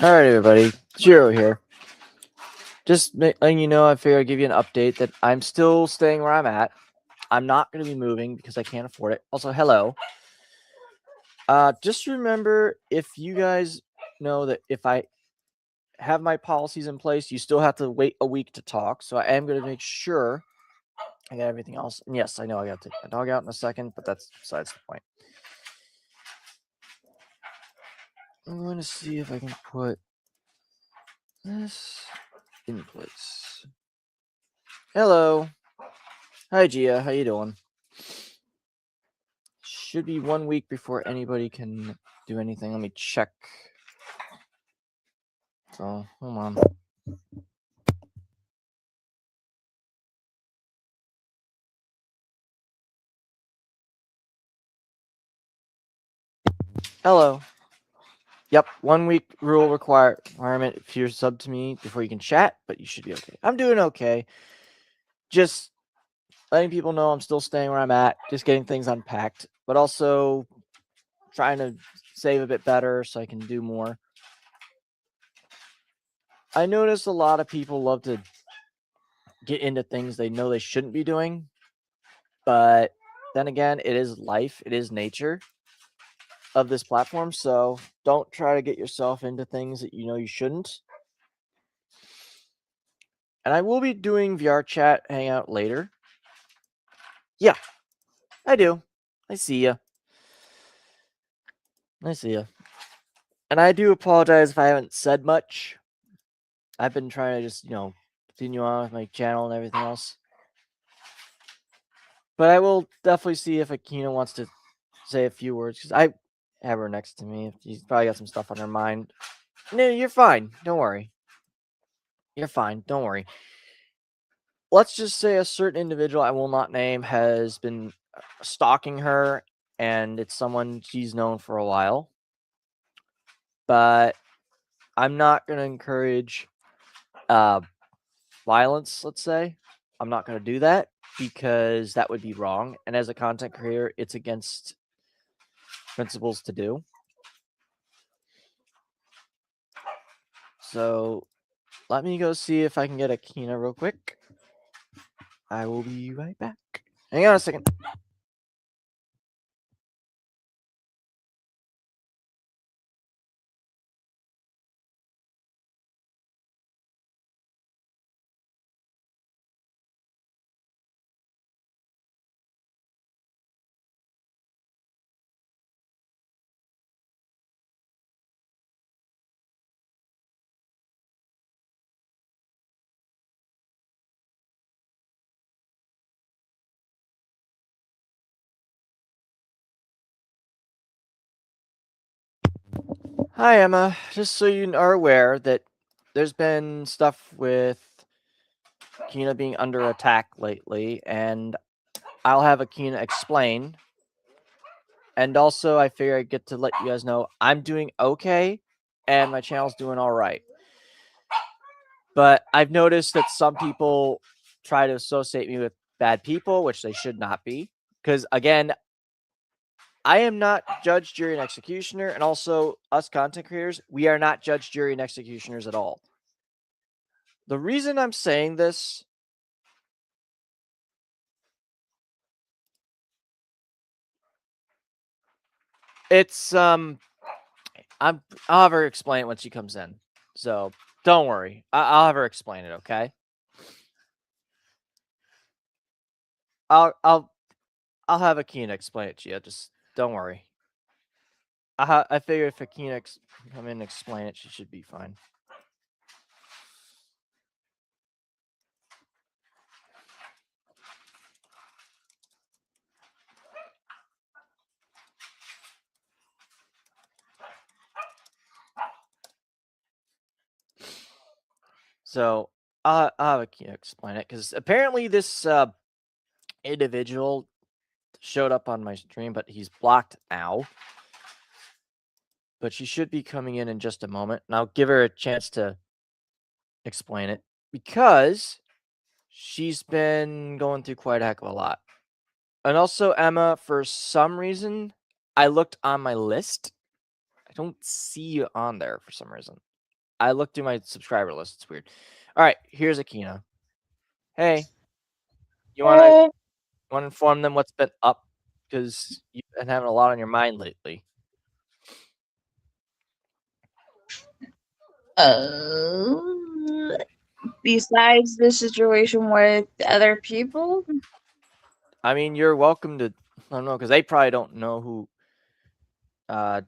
All right, everybody. Zero here. Just letting you know, I figured I'd give you an update that I'm still staying where I'm at. I'm not going to be moving because I can't afford it. Also, hello. Just remember, if you guys know that if I have my policies in place, you still have to wait a week to talk. So I am going to make sure I got everything else. And yes, I know I got to take my dog out in a second, but that's besides the point. I'm going to see if I can put this in place. Hello. Hi, Gia. How you doing? Should be 1 week before anybody can do anything. Let me check. So, hold on. Hello. Yep, 1 week rule requirement if you're sub to me before you can chat, but you should be okay. I'm doing okay. Just letting people know I'm still staying where I'm at, just getting things unpacked, but also trying to save a bit better so I can do more. I notice a lot of people love to get into things they know they shouldn't be doing, but then again, it is life, it is nature of this platform, so don't try to get yourself into things that you know you shouldn't. And I will be doing VR chat hangout later. Yeah, I do. I see ya. I see ya. And I do apologize if I haven't said much. I've been trying to just, continue on with my channel and everything else. But I will definitely see if Akina wants to say a few words, because I have her next to me. She's probably got some stuff on her mind. No, you're fine. Don't worry. You're fine. Don't worry. Let's just say a certain individual I will not name has been stalking her, and it's someone she's known for a while. But I'm not going to encourage violence, let's say. I'm not going to do that because that would be wrong. And as a content creator, it's against principles to do. So let me go see if I can get Akina real quick. I will be right back. Hang on a second. Hi, Emma. Just so you are aware that there's been stuff with Akina being under attack lately, and I'll have Akina explain. And also, I figure I get to let you guys know I'm doing okay, and my channel's doing all right. But I've noticed that some people try to associate me with bad people, which they should not be. Because, again, I am not judge, jury, and executioner. And also, us content creators, we are not judge, jury, and executioners at all. The reason I'm saying this it's I'll have her explain it when she comes in. So don't worry. I'll have her explain it, okay? I'll have Akina explain it to you. Just don't worry. I figure if Akina come in and explain it, she should be fine. So I'll have Akina explain it, because apparently this individual showed up on my stream, but he's blocked now. But she should be coming in just a moment, and I'll give her a chance to explain it, because she's been going through quite a heck of a lot. And also, Emma, for some reason, I looked on my list. I don't see you on there for some reason. I looked through my subscriber list. It's weird. All right, here's Akina. Hey, you want to inform them what's been up? Because you've been having a lot on your mind lately. Besides the situation with other people? I mean, you're welcome to. I don't know, because they probably don't know who about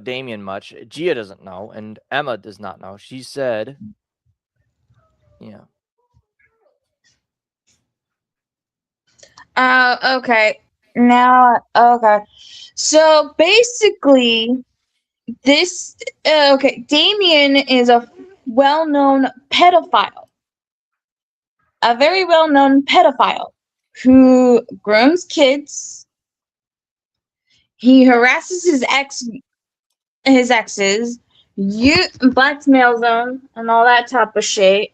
Damien much. Gia doesn't know, and Emma does not know. She said, yeah. Okay. Now, okay. So basically, this, okay, Damien is a well-known pedophile. A very well-known pedophile who grooms kids. He harasses his exes, blackmails them, and all that type of shit.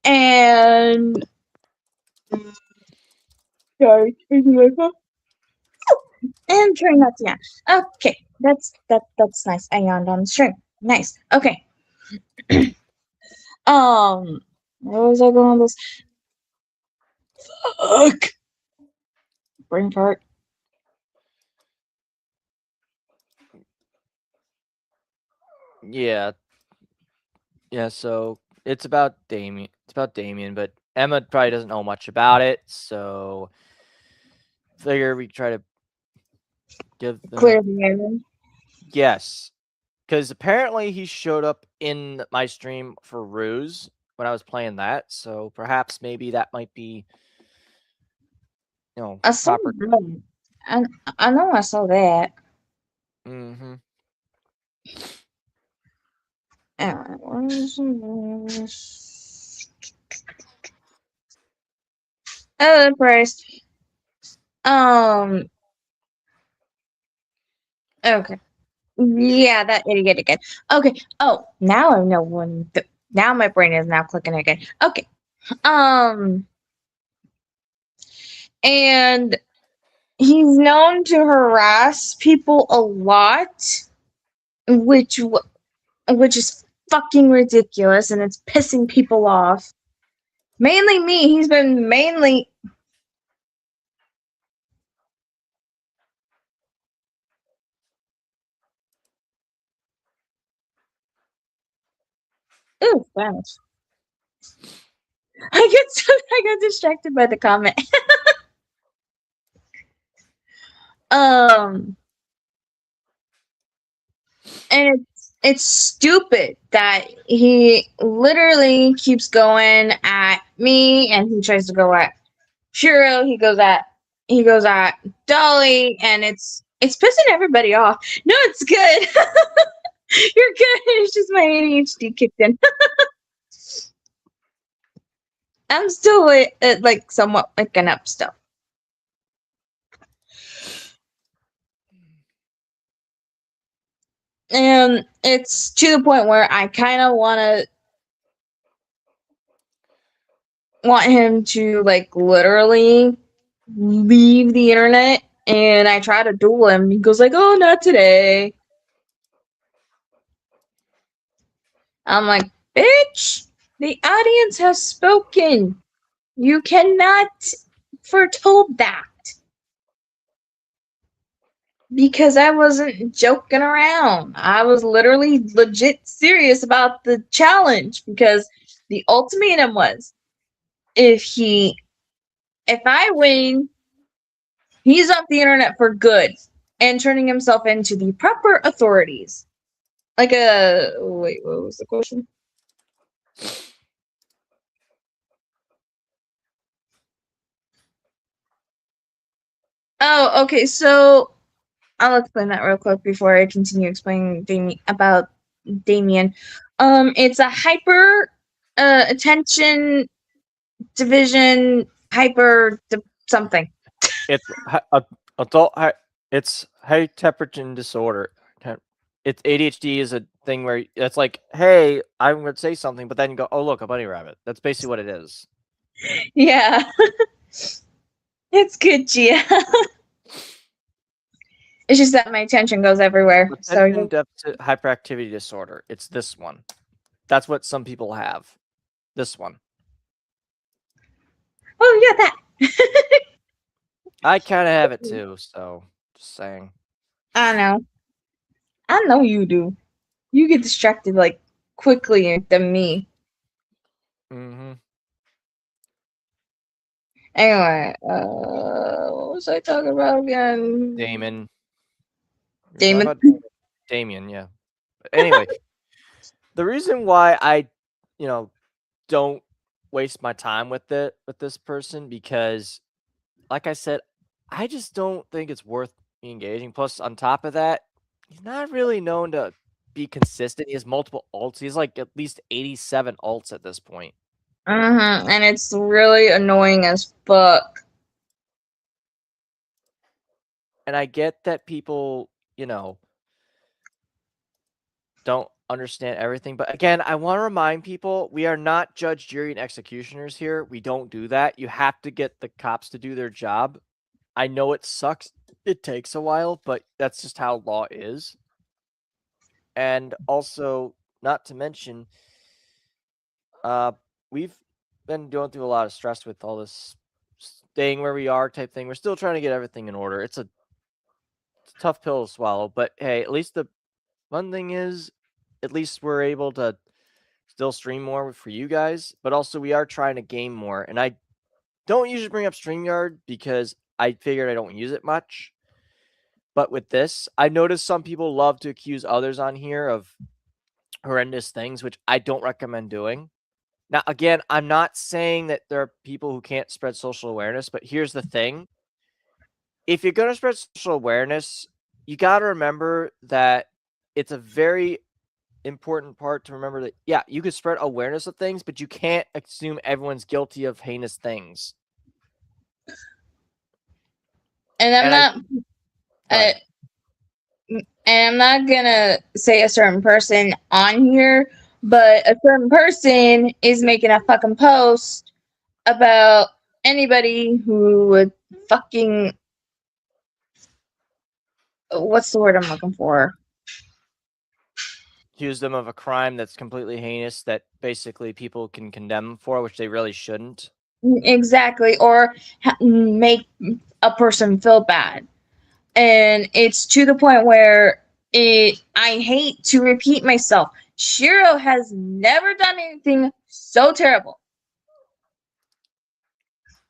And sorry, and try not to yawn. Okay, that's nice. I yawned on the stream. Nice. Okay. Where was I going with this? Fuck. Brain fart. Yeah. Yeah, so it's about Damien. It's about Damien, but Emma probably doesn't know much about it, so figure we try to give them Clear the air. Yes. Because apparently he showed up in my stream for Ruse when I was playing that, so perhaps maybe that might be I saw proper. that. I know I saw that. Mm-hmm. Alright, oh, Christ. Okay. Yeah, that idiot again. Okay. Oh, now I know when. Now my brain is now clicking again. Okay. And he's known to harass people a lot, which is fucking ridiculous, and it's pissing people off. Mainly me. He's been mainly. Ooh, Spanish. I got distracted by the comment. And it's stupid that he literally keeps going at me, and he tries to go at Shiro. He goes at Dolly, and it's pissing everybody off. No, it's good. You're good. It's just my ADHD kicked in. I'm still like somewhat picking up stuff. And it's to the point where I kind of want him to like literally leave the internet. And I try to duel him. He goes like, "Oh, not today." I'm like, "Bitch, the audience has spoken. You cannot foretold that." Because I wasn't joking around. I was literally legit serious about the challenge, because the ultimatum was, if I win, he's off the internet for good and turning himself into the proper authorities. Like wait, what was the question? Oh, okay, so I'll explain that real quick before I continue explaining about Damien. It's a hyper attention division hyper something. It's adult. It's high temperature disorder. It's ADHD is a thing where it's like, hey, I'm going to say something, but then you go, oh look, a bunny rabbit. That's basically what it is. Yeah. It's good, Gia. It's just that my attention goes everywhere. Attention deficit hyperactivity disorder. It's this one. That's what some people have. This one. Oh, yeah, that. I kind of have it too, so just saying. I know. I know you do. You get distracted like quickly than me. Mm-hmm. Anyway, what was I talking about again? Damon. Damon. Damien, yeah. But anyway, the reason why I, don't waste my time with this person, because like I said, I just don't think it's worth me engaging. Plus, on top of that, he's not really known to be consistent. He has multiple ults. He's like at least 87 ults at this point. And it's really annoying as fuck. And I get that people, don't understand everything. But again, I want to remind people, we are not judge, jury, and executioners here. We don't do that. You have to get the cops to do their job. I know it sucks. It takes a while, but that's just how law is. And also, not to mention, we've been going through a lot of stress with all this staying where we are type thing. We're still trying to get everything in order. It's a tough pill to swallow, but hey, at least the one thing is, at least we're able to still stream more for you guys, but also we are trying to game more. And I don't usually bring up StreamYard because I figured I don't use it much. But with this, I noticed some people love to accuse others on here of horrendous things, which I don't recommend doing. Now, again, I'm not saying that there are people who can't spread social awareness, but here's the thing. If you're going to spread social awareness, you got to remember that it's a very important part to remember that, yeah, you can spread awareness of things, but you can't assume everyone's guilty of heinous things. And I'm not gonna say a certain person on here, but a certain person is making a fucking post about anybody who would fucking, what's the word I'm looking for? Accuse them of a crime that's completely heinous that basically people can condemn for, which they really shouldn't. Exactly, or make a person feel bad. And it's to the point where I hate to repeat myself. Shiro has never done anything so terrible.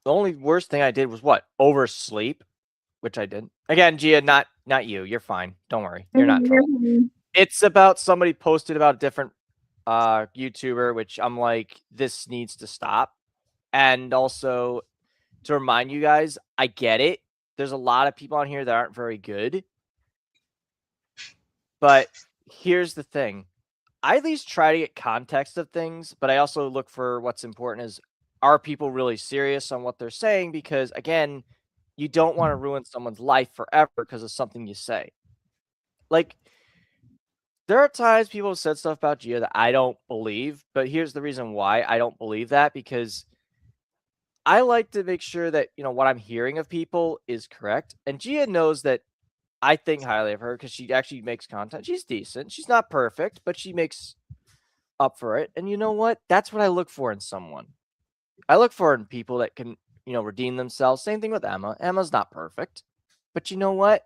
The only worst thing I did was what? Oversleep, which I did. Again, Gia, not you. You're fine. Don't worry. You're not in trouble. It's about somebody posted about a different YouTuber, which I'm like, this needs to stop. And also, to remind you guys, I get it. There's a lot of people on here that aren't very good. But here's the thing. I at least try to get context of things, but I also look for what's important is, are people really serious on what they're saying? Because, again, you don't want to ruin someone's life forever because of something you say. Like, there are times people have said stuff about Gia that I don't believe, but here's the reason why I don't believe that, because I like to make sure that, what I'm hearing of people is correct. And Gia knows that I think highly of her because she actually makes content. She's decent. She's not perfect, but she makes up for it. And you know what? That's what I look for in someone. I look for in people that can, redeem themselves. Same thing with Emma. Emma's not perfect, but you know what?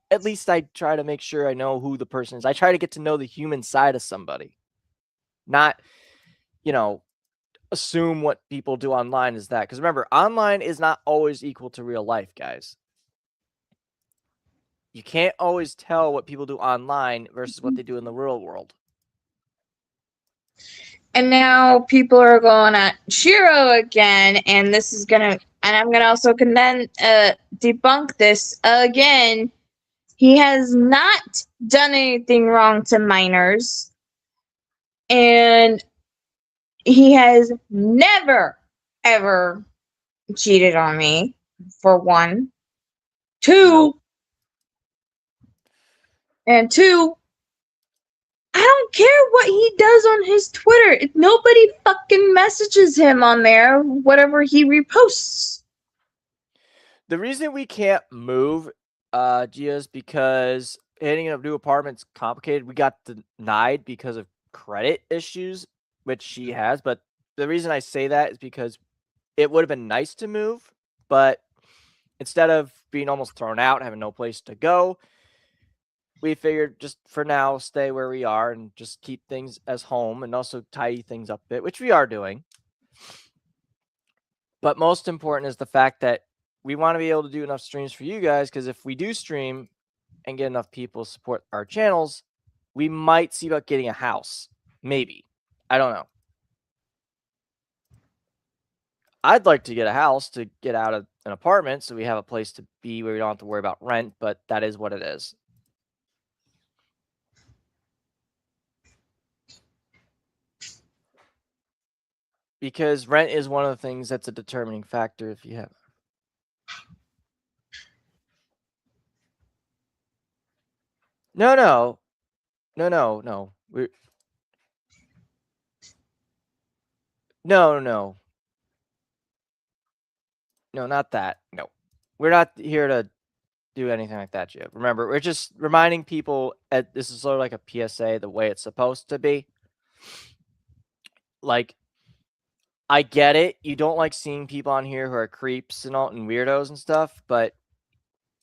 At least I try to make sure I know who the person is. I try to get to know the human side of somebody, not, assume what people do online is that. Because remember, online is not always equal to real life, guys. You can't always tell what people do online versus what they do in the real world. And now people are going at Shiro again, and this is gonna, and I'm gonna also debunk this again. He has not done anything wrong to minors, and he has never, ever cheated on me, for one. Two, I don't care what he does on his Twitter. Nobody fucking messages him on there, whatever he reposts. The reason we can't move Gia's, because hitting a new apartment's complicated. We got denied because of credit issues, which she has. But the reason I say that is because it would have been nice to move, but instead of being almost thrown out, having no place to go, we figured just for now stay where we are and just keep things as home and also tidy things up a bit, which we are doing. But most important is the fact that we want to be able to do enough streams for you guys, because if we do stream and get enough people to support our channels, we might see about getting a house. Maybe. I don't know. I'd like to get a house to get out of an apartment so we have a place to be where we don't have to worry about rent, but that is what it is. Because rent is one of the things that's a determining factor if you have. No. We're... No. No, not that. No. We're not here to do anything like that, Jim. Remember, we're just reminding people this is sort of like a PSA, the way it's supposed to be. Like, I get it. You don't like seeing people on here who are creeps and all and weirdos and stuff, but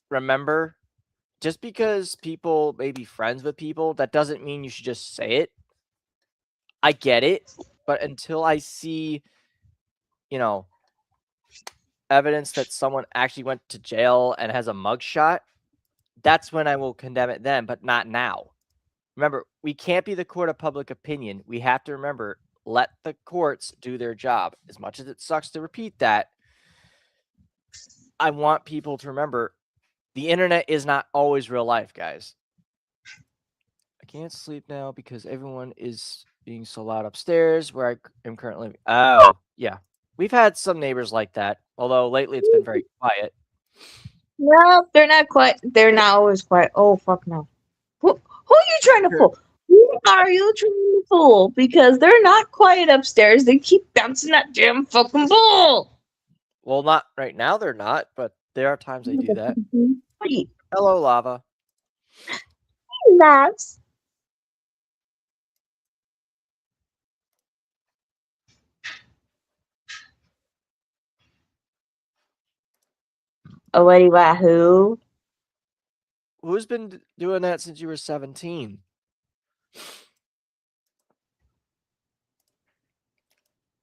remember, just because people may be friends with people, that doesn't mean you should just say it. I get it, but until I see, evidence that someone actually went to jail and has a mugshot, that's when I will condemn it then, but not now. Remember, we can't be the court of public opinion. We have to remember, let the courts do their job. As much as it sucks to repeat that, I want people to remember the internet is not always real life, guys. I can't sleep now because everyone is being so loud upstairs where I am currently. Oh, yeah. We've had some neighbors like that, although lately it's been very quiet. No, they're not quite. They're not always quiet. Oh, fuck no. Who are you trying to fool? Who are you trying to fool? Because they're not quiet upstairs. They keep bouncing that damn fucking ball. Well, not right now, they're not, but there are times they do that. Hello, Lava. Loves. Oh, what about who? Who's been doing that since you were 17?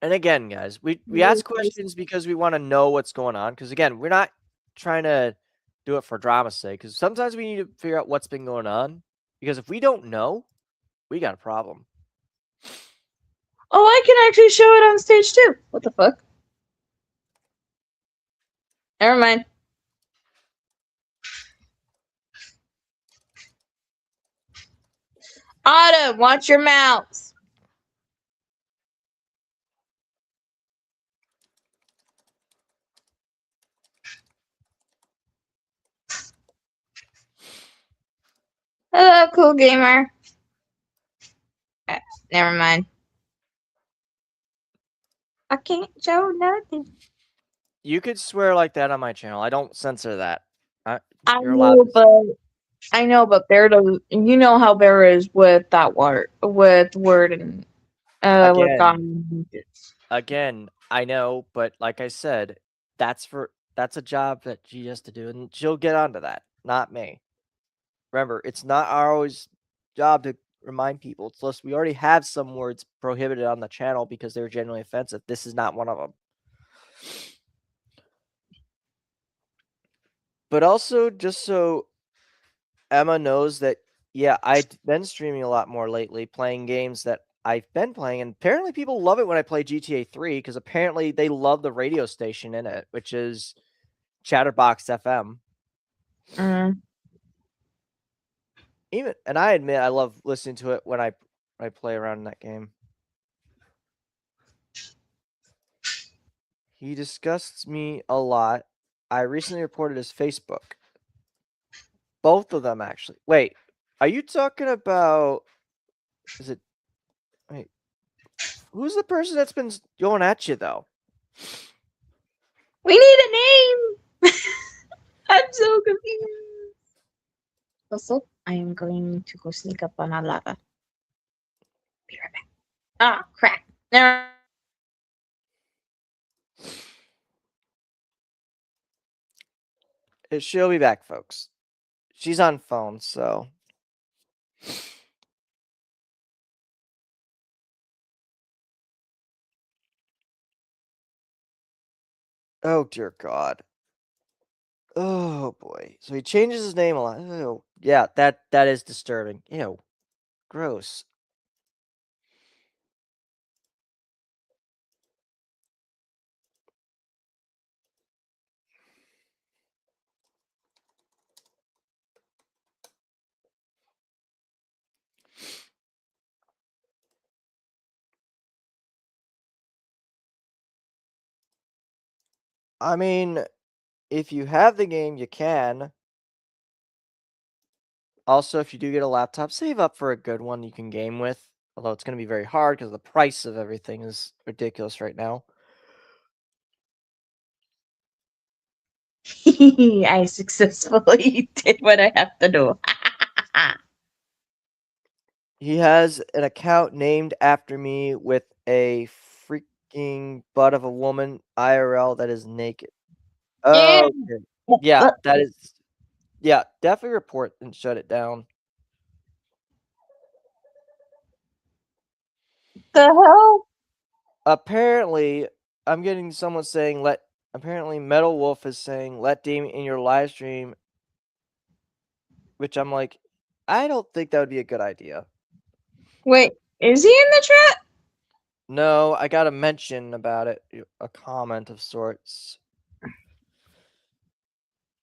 And again, guys, we ask questions because we want to know what's going on. Because again, we're not trying to do it for drama's sake. Because sometimes we need to figure out what's been going on. Because if we don't know, we got a problem. Oh, I can actually show it on stage too. What the fuck? Never mind. Autumn, watch your mouth. Hello, cool gamer. Never mind. I can't show nothing. You could swear like that on my channel. I don't censor that. I know, but Bear doesn't. You know how Bear is with that word, and with God. Again, I know, but like I said, that's a job that she has to do, and she'll get onto that, not me. Remember, it's not our always job to remind people. Plus, we already have some words prohibited on the channel because they're genuinely offensive. This is not one of them. But also, just so Emma knows that, yeah, I've been streaming a lot more lately, playing games that I've been playing, and apparently people love it when I play GTA 3 because apparently they love the radio station in it, which is Chatterbox FM. And I admit I love listening to it when I play around in that game. He disgusts me a lot. I recently reported his Facebook. Both of them, actually. Wait, are you talking about... Wait. Who's the person that's been going at you, though? We need a name! I'm so confused. Also, I am going to go sneak up on our lava. Be right back. Ah, crap. Now, She'll be back, folks. She's on phone, so. Oh, dear God. Oh, boy. So he changes his name a lot. Oh, yeah, that is disturbing. Ew. Gross. I mean, if you have the game, you can. Also, if you do get a laptop, save up for a good one you can game with. Although it's going to be very hard because the price of everything is ridiculous right now. I successfully did what I have to do. He has an account named after me with a freaking butt of a woman IRL that is naked. Yeah. Oh, okay. Yeah, that is. Yeah, definitely report and shut it down. The hell? Apparently, I'm getting someone saying let. Apparently, Metal Wolf is saying let Damien in your live stream, which I'm like, I don't think that would be a good idea. Wait, is he in the chat? No, I got a mention about it, a comment of sorts.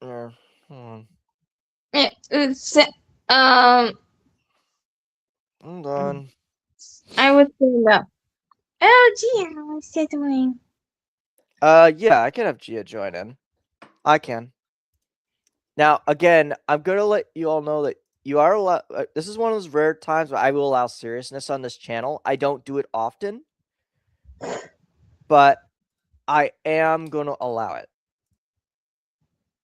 Hmm. It's Hold on. I would say no. Oh, gee, what's it doing? Yeah, I can have Gia join in. I can. Now, again, I'm gonna let you all know that you are allowed. This is one of those rare times where I will allow seriousness on this channel. I don't do it often, but I am gonna allow it.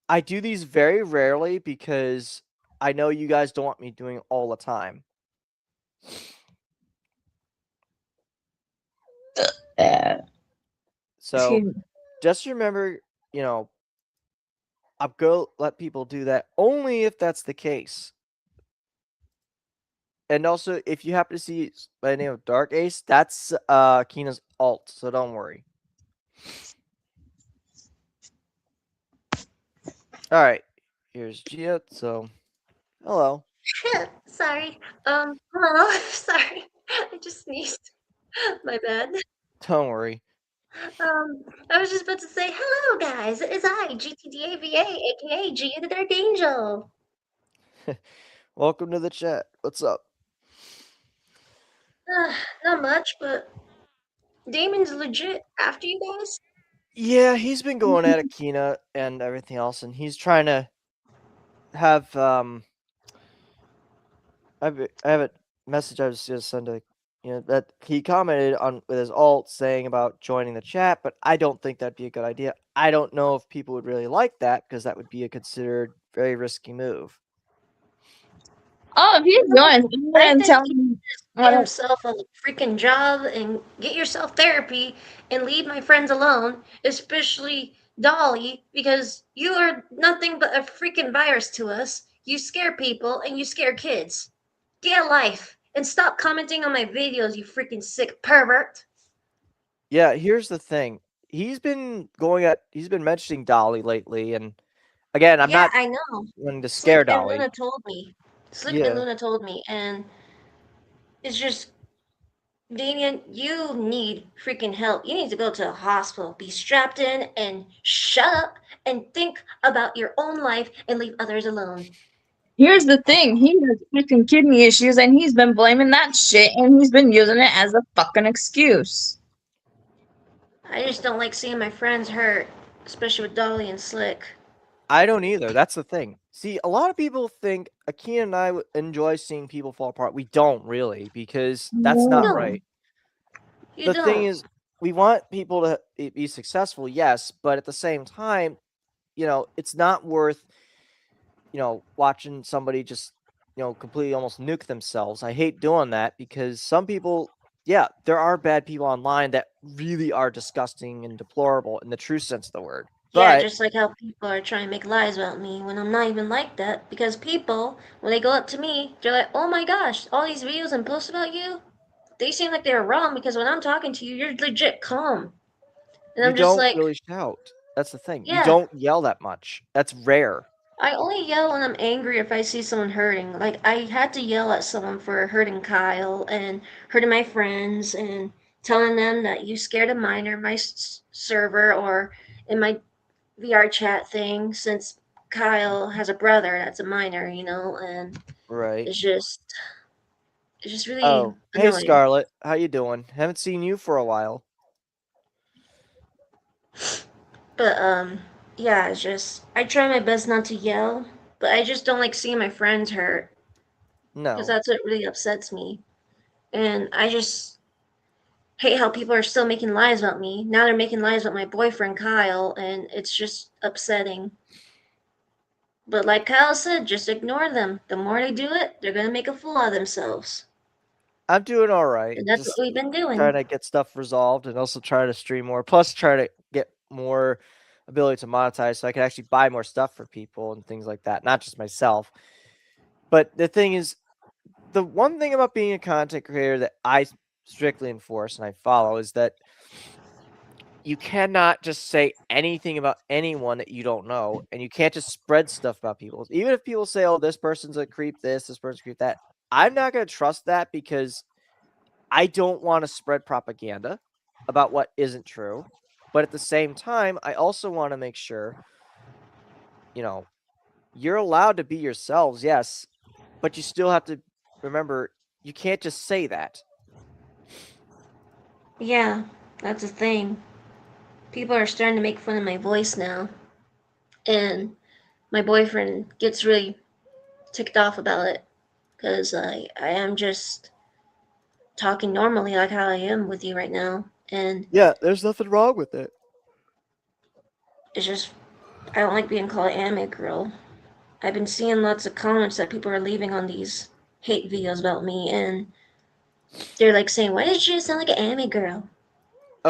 I do these very rarely because I know you guys don't want me doing it all the time. So just remember, you know, I'm gonna let people do that only if that's the case. And also, if you happen to see by the name of Dark Ace, that's Kina's alt, so don't worry. All right, here's Gia. So, hello. Sorry. Hello. Sorry. I just sneezed. My bad. Don't worry. I was just about to say, hello, guys. It is I, GTDAVA, aka G the Dark Angel. Welcome to the chat. What's up? Not much, but Damon's legit after you guys. Yeah, he's been going at Akina and everything else, and he's trying to have I have a message I was just send to that he commented on with his alt saying about joining the chat, but I don't think that'd be a good idea. I don't know if people would really like that because that would be a considered very risky move. Oh, if he's No, going, I and think tell he me get what. himself a freaking job and get yourself therapy and leave my friends alone, especially Dolly, because you are nothing but a freaking virus to us. You scare people and you scare kids. Get a life and stop commenting on my videos, you freaking sick pervert. Yeah, here's the thing. He's been mentioning Dolly lately, and again, I'm Yeah, not I know. wanting to scare Slick and Dolly. Luna told me. Slick and Yeah. Luna told me, and it's just Damien, you need freaking help. You need to go to a hospital, be strapped in, and shut up and think about your own life and leave others alone. Here's the thing: he has freaking kidney issues, and he's been blaming that shit, and he's been using it as a fucking excuse. I just don't like seeing my friends hurt, especially with Dolly and Slick. I don't either. That's the thing. See, a lot of people think Akina and I enjoy seeing people fall apart. We don't really, because that's You not No. don't. right. You The thing don't. is, we want people to be successful, yes, but at the same time, it's not worth watching somebody just, completely almost nuke themselves. I hate doing that because some people, yeah, there are bad people online that really are disgusting and deplorable in the true sense of the word. Yeah, But just like how people are trying to make lies about me when I'm not even like that. Because people, when they go up to me, they're like, oh my gosh, all these videos and posts about you, they seem like they're wrong because when I'm talking to you, you're legit calm. And you I'm just don't like, really shout. That's the thing. You yeah, don't yell that much. That's rare. I only yell when I'm angry if I see someone hurting. Like, I had to yell at someone for hurting Kyle and hurting my friends and telling them that you scared a minor in my server or in my VR chat thing since Kyle has a brother that's a minor, and Right. it's just it's just really Oh, hey annoying. Scarlett, how you doing? Haven't seen you for a while. But yeah, it's just I try my best not to yell, but I just don't like seeing my friends hurt because No. that's what really upsets me. And I just hate how people are still making lies about me. Now they're making lies about my boyfriend Kyle, and it's just upsetting. But like Kyle said, just ignore them. The more they do it, they're gonna make a fool out of themselves. I'm doing all right. And that's what Just we've been trying doing. to get stuff resolved and also try to stream more. Plus, try to get more ability to monetize so I can actually buy more stuff for people and things like that, not just myself. But the thing is, the one thing about being a content creator that I strictly enforce and I follow is that you cannot just say anything about anyone that you don't know, and you can't just spread stuff about people. Even if people say, "Oh, this person's a creep, this person's a creep that," I'm not going to trust that because I don't want to spread propaganda about what isn't true. But at the same time, I also want to make sure, you know, you're allowed to be yourselves, yes, but you still have to remember you can't just say that. Yeah, that's the thing. People are starting to make fun of my voice now. And my boyfriend gets really ticked off about it because I am just talking normally like how I am with you right now. And Yeah, there's nothing wrong with it. it's just, I don't like being called anime girl. I've been seeing lots of comments that people are leaving on these hate videos about me, and they're like saying, why did you sound like an anime girl?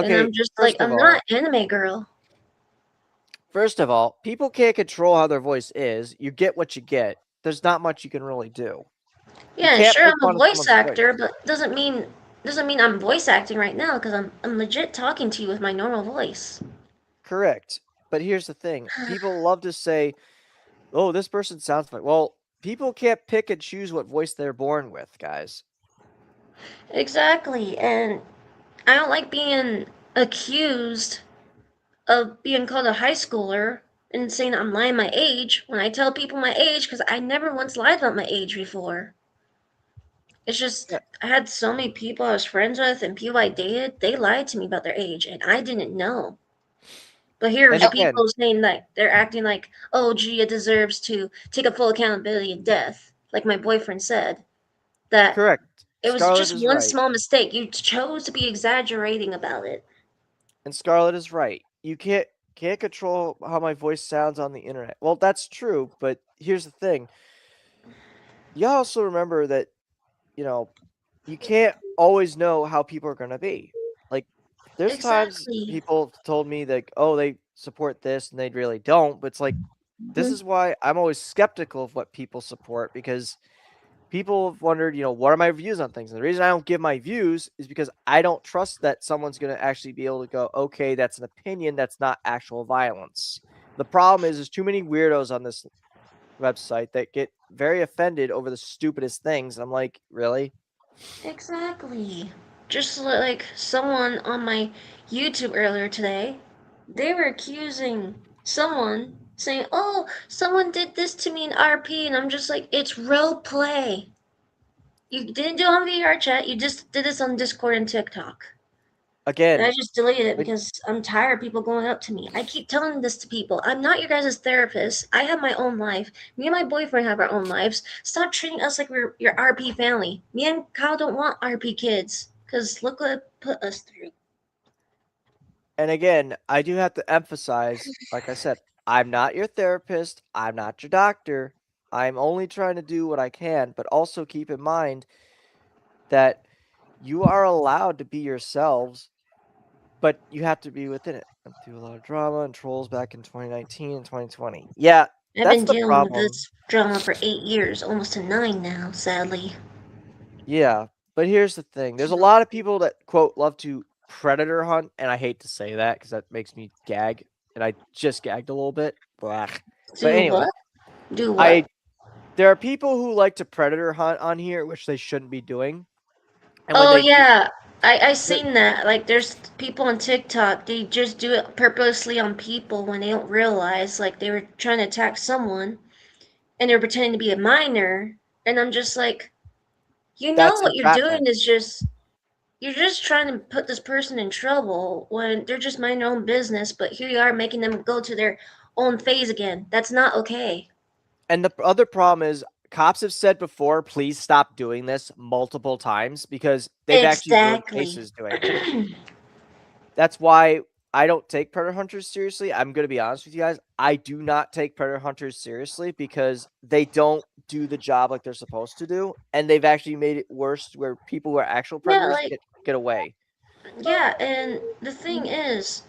And Okay, I'm just like, first of I'm not all, anime girl. people can't control how their voice is. You get what you get. There's not much you can really do. You Yeah, can't sure, make I'm a fun of voice someone's voice. actor, but doesn't mean I'm voice acting right now because I'm legit talking to you with my normal voice. Correct. But here's the thing. People love to say, "Oh, this person sounds funny." Well, people can't pick and choose what voice they're born with, guys. Exactly, and I don't like being accused of being called a high schooler and saying I'm lying my age when I tell people my age because I never once lied about my age before. It's just Yeah. I had so many people I was friends with and people I dated, they lied to me about their age and I didn't know. But And here's again, people saying that they're acting like, oh, Gia deserves to take a full accountability of death, like my boyfriend said. That correct. it was Scarlett just is one right. small mistake. You chose to be exaggerating about it. And Scarlett is right. You can't control how my voice sounds on the internet. Well, that's true, but here's the thing. You also remember that, you know, you can't always know how people are going to be. Like, there's times Exactly. people told me like, "Oh, they support this," and they really don't. But it's like, this Mhm. is why I'm always skeptical of what people support because people have wondered, what are my views on things? And the reason I don't give my views is because I don't trust that someone's going to actually be able to go, okay, that's an opinion, that's not actual violence. The problem is there's too many weirdos on this website that get very offended over the stupidest things. I'm like, really? Exactly. Just like someone on my YouTube earlier today, they were accusing someone saying, "Oh, someone did this to me in RP," and I'm just like, "It's role play. You didn't do it on VR chat. You just did this on Discord and TikTok." And I Again, just deleted it when because I'm tired of people going up to me. I keep telling this to people. I'm not your guys' therapist. I have my own life. Me and my boyfriend have our own lives. Stop treating us like we're your RP family. Me and Kyle don't want RP kids. Because look what it put us through. and again, I do have to emphasize, like I said, I'm not your therapist, I'm not your doctor. I'm only trying to do what I can, but also keep in mind that you are allowed to be yourselves, but you have to be within it. Went through a lot of drama and trolls back in 2019 and 2020. Yeah, I've that's been the dealing with problem. this drama for 8 years, almost to 9 now, sadly. Yeah, but here's the thing. There's a lot of people that, quote, love to predator hunt, and I hate to say that because that makes me gag, and I just gagged a little bit. Blah. But Do anyway, what? Do what? there are people who like to predator hunt on here, which they shouldn't be doing. And when Oh they do, yeah, I seen that. Like, there's people on TikTok. They just do it purposely on people when they don't realize. Like, they were trying to attack someone, and they're pretending to be a minor. And I'm just like, you know that's what you're entrapment. doing is just you're just trying to put this person in trouble when they're just minding their own business. But here you are making them go to their own phase again. That's not okay. And the other problem is cops have said before, please stop doing this multiple times because they've actually ruined Exactly. cases doing it. That's why I don't take predator hunters seriously. I'm going to be honest with you guys. I do not take predator hunters seriously because they don't do the job like they're supposed to do. And they've actually made it worse where people who are actual Yeah, predators like, get away. yeah, and the thing is,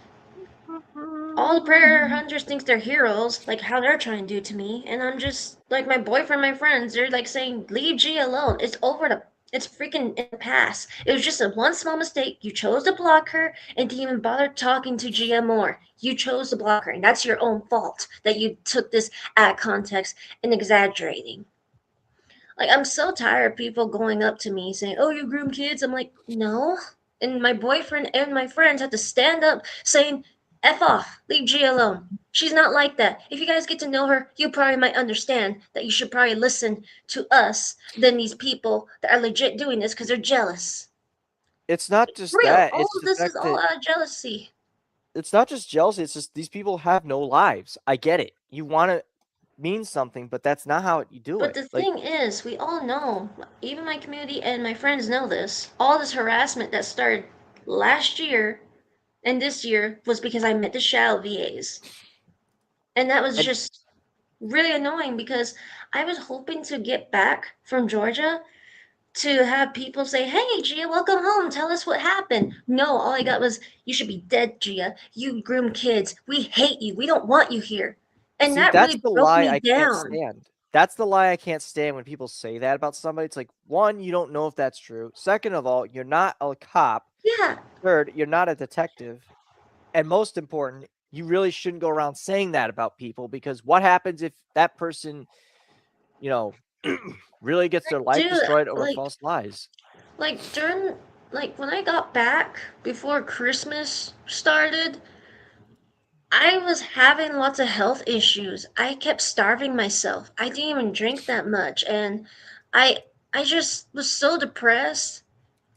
all the predator hunters think they're heroes, like how they're trying to do to me, and I'm just like my boyfriend, my friends, they're like saying, "Leave G alone. It's freaking in the past. It was just a one small mistake. You chose to block her and didn't even bother talking to Gia more. You chose to block her, and that's your own fault that you took this out of context and exaggerating." Like, I'm so tired of people going up to me saying, "Oh, you groom kids." I'm like, no. And my boyfriend and my friends had to stand up saying, "F off, leave G alone. She's not like that. If you guys get to know her, you probably might understand that you should probably listen to us than these people that are legit doing this because they're jealous." It's not just Real. that. All It's of the this is fact all that out of jealousy. it's not just jealousy. It's just these people have no lives. I get it. You want to mean something, but that's not how you do But it. the Like, thing is, we all know, even my community and my friends know this, all this harassment that started last year and this year was because I met the Ciel VAs. And that was and just really annoying because I was hoping to get back from Georgia to have people say, "Hey, Gia, welcome home. Tell us what happened." No, all I got was, "You should be dead, Gia. You groom kids. We hate you. We don't want you here." And see, that that's really the broke lie me I can't down. stand. That's the lie I can't stand when people say that about somebody. It's like, one, you don't know if that's true. Second of all, you're not a cop. Yeah, Third, you're not a detective. And most important, you really shouldn't go around saying that about people because what happens if that person, you know, really gets their life dude, destroyed over like, false lies? during, like, when I got back before Christmas started, I was having lots of health issues. I kept starving myself. I didn't even drink that much, and I I just was so depressed,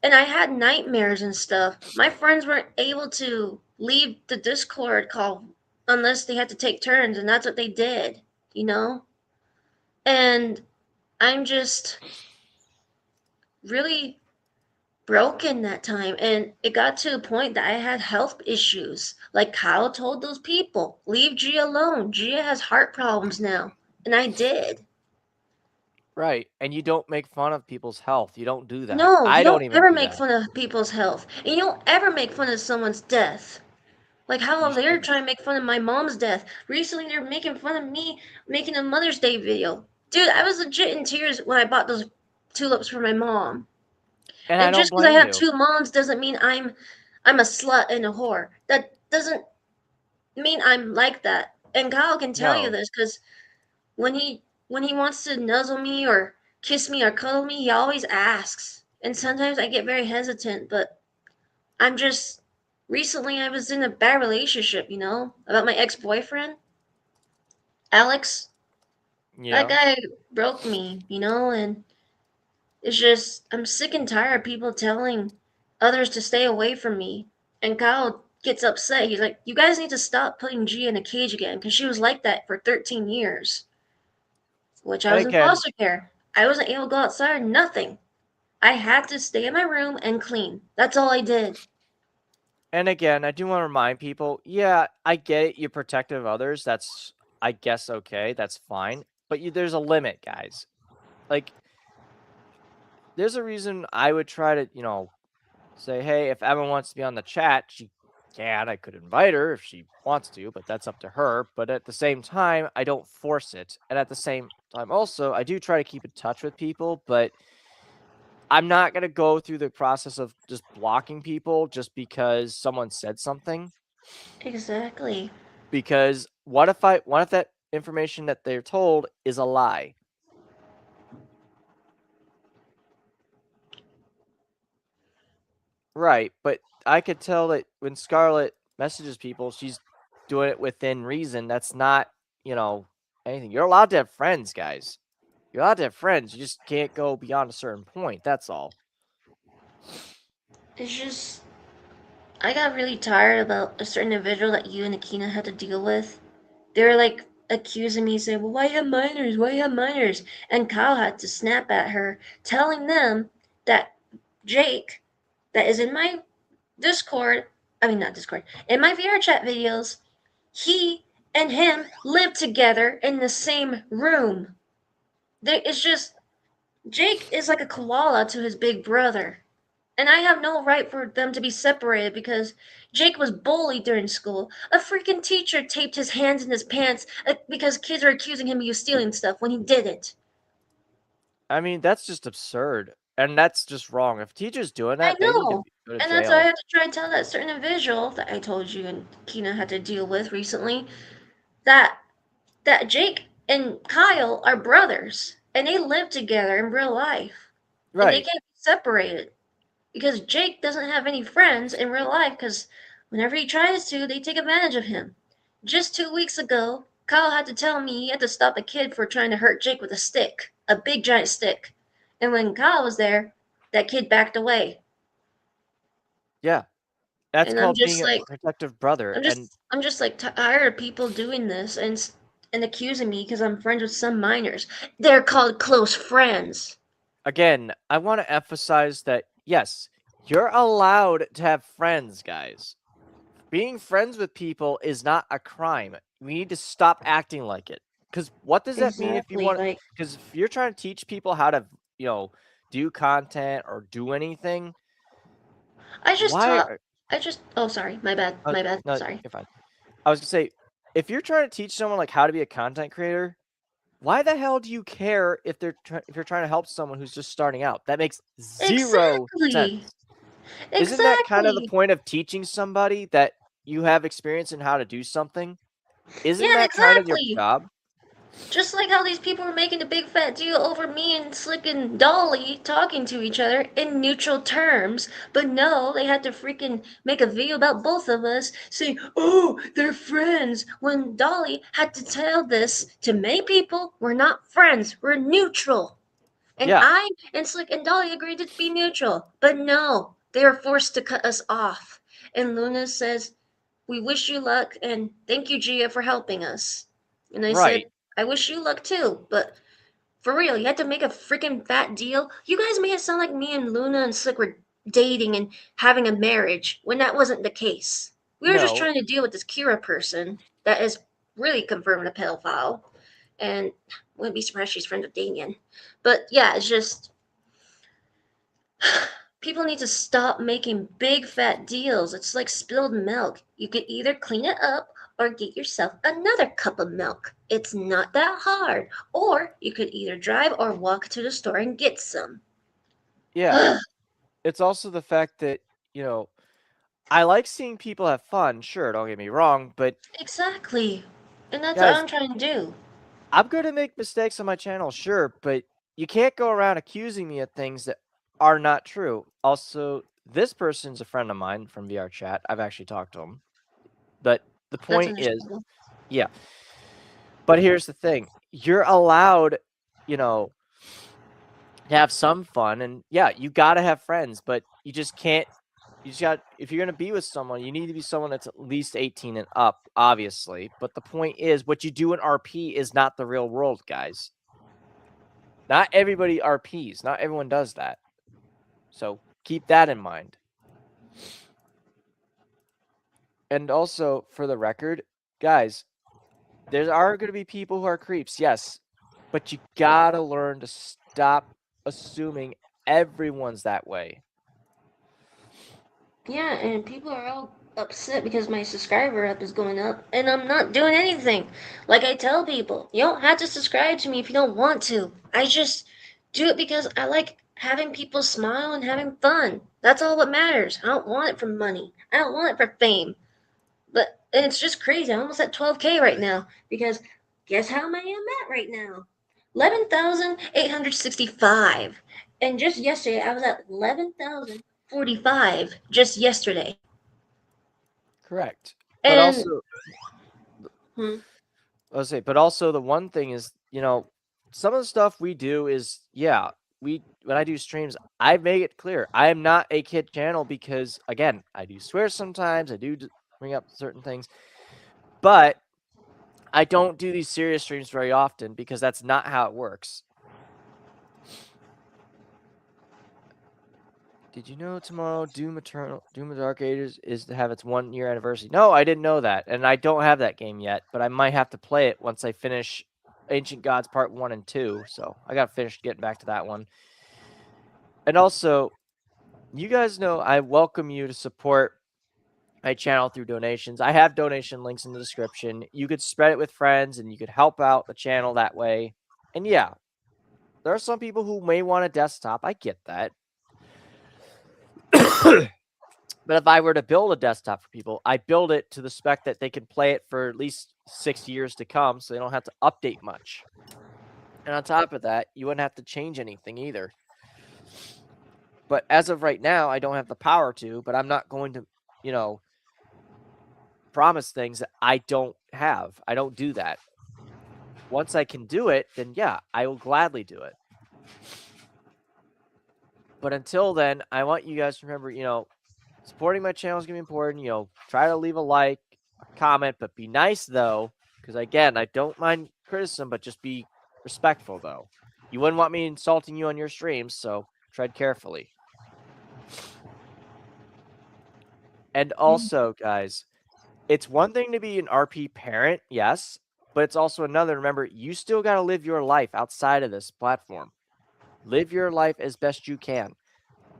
and I had nightmares and stuff. My friends weren't able to leave the Discord call unless they had to take turns, and that's what they did, you know? And I'm just really broken that time, and it got to a point that I had health issues. Like Kyle told those people, "Leave Gia alone. Gia has heart problems now." And I did. Right. And you don't make fun of people's health. You don't do that. No, I you don't don't even ever do make that. fun of people's health. And you don't ever make fun of someone's death. Like You how they're shouldn't. trying to make fun of my mom's death. Recently they're making fun of me making a Mother's Day video. Dude, I was legit in tears when I bought those tulips for my mom. And I And don't just because I blame have you. two moms doesn't mean I'm a slut and a whore. That doesn't mean I'm like that. And Kyle can tell you No. this because when he wants to nuzzle me or kiss me or cuddle me, he always asks. And sometimes I get very hesitant, but I'm just recently I was in a bad relationship, about my ex-boyfriend, Alex. That Yeah. guy broke me, and it's just I'm sick and tired of people telling others to stay away from me. And Kyle gets upset. He's like, "You guys need to stop putting Gia in a cage again, because she was like that for 13 years." Which I And was in again, foster care. I wasn't able to go outside, nothing. I had to stay in my room and clean. That's all I did. I do want to remind people, yeah, I get it. You're protective of others. That's, I guess, okay. That's fine. but there's a limit, guys. Like, there's a reason I would try to, say, hey, if Emma wants to be on the chat, she can. I could invite her if she wants to, but that's up to her. But at the same time, I don't force it. And at the same time, also, I do try to keep in touch with people, but I'm not going to go through the process of just blocking people just because someone said something. Exactly. Because what if that information that they're told is a lie? Right, but I could tell that when Scarlett messages people, she's doing it within reason. That's not, anything. You're allowed to have friends, guys. You're allowed to have friends. You just can't go beyond a certain point. That's all. It's just, I got really tired about a certain individual that you and Akina had to deal with. They were like accusing me, saying, well, why you have minors? Why you have minors? And Kyle had to snap at her, telling them that Jake, that is in my Discord, not Discord, in my VR chat videos, he and him live together in the same room. It's just, Jake is like a koala to his big brother. And I have no right for them to be separated because Jake was bullied during school. A freaking teacher taped his hands in his pants because kids are accusing him of stealing stuff when he didn't. I mean, that's just absurd. And that's just wrong. If teachers doing I that, they need to know. go to And that's why I jail. had to try and tell that certain individual that I told you and Kina had to deal with recently that Jake and Kyle are brothers and they live together in real life. And they Right. can't be separated. Because Jake doesn't have any friends in real life because whenever he tries to, they take advantage of him. Just 2 weeks ago, Kyle had to tell me he had to stop a kid for trying to hurt Jake with a stick, a big giant stick. And when Kyle was there, that kid backed away. Yeah. That's And I'm called just being a like, protective brother. And I'm just like tired of people doing this and accusing me because I'm friends with some minors. They're called close friends. again, I want to emphasize that, yes, you're allowed to have friends, guys. Being friends with people is not a crime. We need to stop acting like it. Because what does that mean if you Exactly. want? Like, Because if you're trying to teach people how to, do content or do anything, I just why? taught. Oh, sorry. My bad. My bad. No, Sorry. you're fine. I was gonna say, if you're trying to teach someone like how to be a content creator, why the hell do you care if if you're trying to help someone who's just starting out? That makes zero Exactly. sense. Isn't that kind of the Exactly. point of teaching somebody that you have experience in how to do something? Isn't Yeah, that kind of your exactly. job? Just like how these people were making a big fat deal over me and Slick and Dolly talking to each other in neutral terms, but no, they had to freaking make a video about both of us saying, oh, they're friends, when Dolly had to tell this to many people, we're not friends, we're neutral. And Yeah, I and Slick and Dolly agreed to be neutral, but no, they are forced to cut us off. And Luna says, we wish you luck and thank you, Gia, for helping us. And I said, right. I wish you luck too, but for real, you had to make a freaking fat deal? You guys made it sound like me and Luna and Slick were dating and having a marriage when that wasn't the case. We were just No, trying to deal with this Kira person that is really confirmed a pedophile. And wouldn't be surprised she's friends with Damien. But yeah, it's just people need to stop making big fat deals. It's like spilled milk. You could either clean it up or get yourself another cup of milk. It's not that hard. Or you could either drive or walk to the store and get some. yeah. It's also the fact that, you know, I like seeing people have fun, sure, don't get me wrong, but Exactly. And that's what guys, I'm trying to do. I'm going to make mistakes on my channel, sure, but you can't go around accusing me of things that are not true. Also, this person's a friend of mine from VR chat. I've actually talked to him. But the That's point is, understandable. yeah. But here's the thing. You're allowed, to have some fun, and yeah, you got to have friends, but you just can't. If you're going to be with someone, you need to be someone that's at least 18 and up, obviously. But the point is, what you do in RP is not the real world, guys. Not everybody RPs. Not everyone does that. So keep that in mind. And also, for the record, guys, there are going to be people who are creeps. Yes. But you gotta learn to stop assuming everyone's that way. Yeah, and people are all upset because my subscriber up is going up and I'm not doing anything. Like I tell people, you don't have to subscribe to me if you don't want to. I just do it because I like having people smile and having fun. That's all that matters. I don't want it for money. I don't want it for fame. But and it's just crazy. I'm almost at 12K right now because guess how many I'm at right now? 11,865. And just yesterday I was at 11,045 just yesterday. Correct. But And also, hmm, but also the one thing is, some of the stuff we do is, when I do streams, I make it clear I am not a kid channel because, again, I do swear sometimes, I do bring up certain things, but I don't do these serious streams very often because that's not how it works. Did you know tomorrow Doom Eternal, Doom of Dark Ages is to have its 1-year anniversary? No, I didn't know that, and I don't have that game yet, but I might have to play it once I finish Ancient Gods Part 1 and 2, so I got finished getting back to that one. And also, you guys know I welcome you to support my channel through donations. I have donation links in the description. You could spread it with friends, and you could help out the channel that way. And yeah, there are some people who may want a desktop. I get that. But if I were to build a desktop for people, I build it to the spec that they can play it for at least 6 years to come, so they don't have to update much. And on top of that, you wouldn't have to change anything either. But as of right now, I don't have the power to, but I'm not going to, promise things that I don't have. I don't do that. Once I can do it, then yeah, I will gladly do it. But until then, I want you guys to remember, supporting my channel is going to be important. Try to leave a like, a comment, but be nice, though. Because, again, I don't mind criticism, but just be respectful, though. You wouldn't want me insulting you on your streams, so tread carefully. And also, guys, it's one thing to be an RP parent, yes, but it's also another. Remember, you still got to live your life outside of this platform. Live your life as best you can.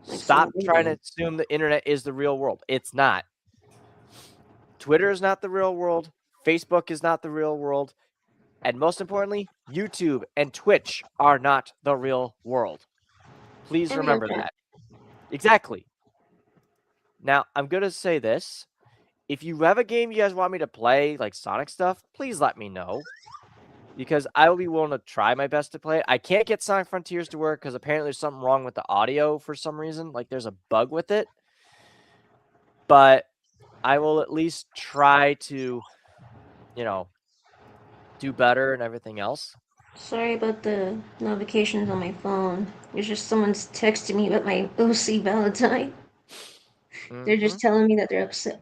Stop trying to assume the internet is the real world. It's not. Twitter is not the real world. Facebook is not the real world. And most importantly, YouTube and Twitch are not the real world. Please remember that. Exactly. Now, I'm going to say this. If you have a game you guys want me to play, like Sonic stuff, please let me know. Because I will be willing to try my best to play it. I can't get Sonic Frontiers to work because apparently there's something wrong with the audio for some reason. Like there's a bug with it. But I will at least try to, do better and everything else. sorry about the notifications on my phone. It's just someone's texting me about my OC Valentine. They're just telling me that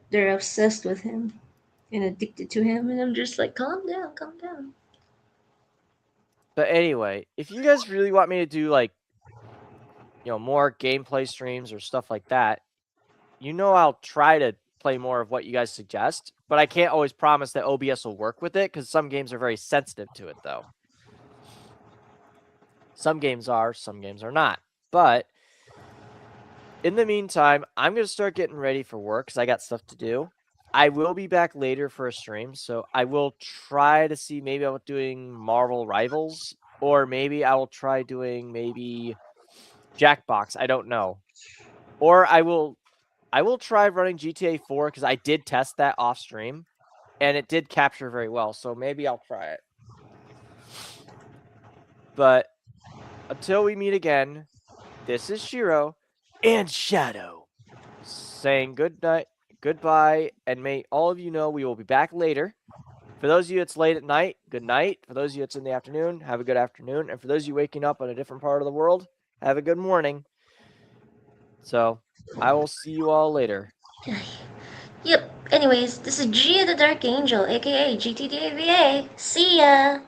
they're obsessed with him and addicted to him, and I'm just like, calm down, calm down. But anyway, if you guys really want me to do like, more gameplay streams or stuff like that, I'll try to play more of what you guys suggest, but I can't always promise that OBS will work with it because some games are very sensitive to it, though. Some games are not. But in the meantime, I'm going to start getting ready for work because I got stuff to do. I will be back later for a stream, so I will try to see maybe I'm doing Marvel Rivals, or maybe I will try doing maybe Jackbox. I don't know. Or I will try running GTA 4 because I did test that off stream, and it did capture very well, so maybe I'll try it. But until we meet again, this is Shiro and Shadow saying good night, goodbye, and may all of you know we will be back later. For those of you it's late at night, good night. For those of you it's in the afternoon, have a good afternoon. And for those of you waking up on a different part of the world, have a good morning. So I will see you all later. Yep. Anyways, this is Gia the Dark Angel, aka GTDAVA. See ya!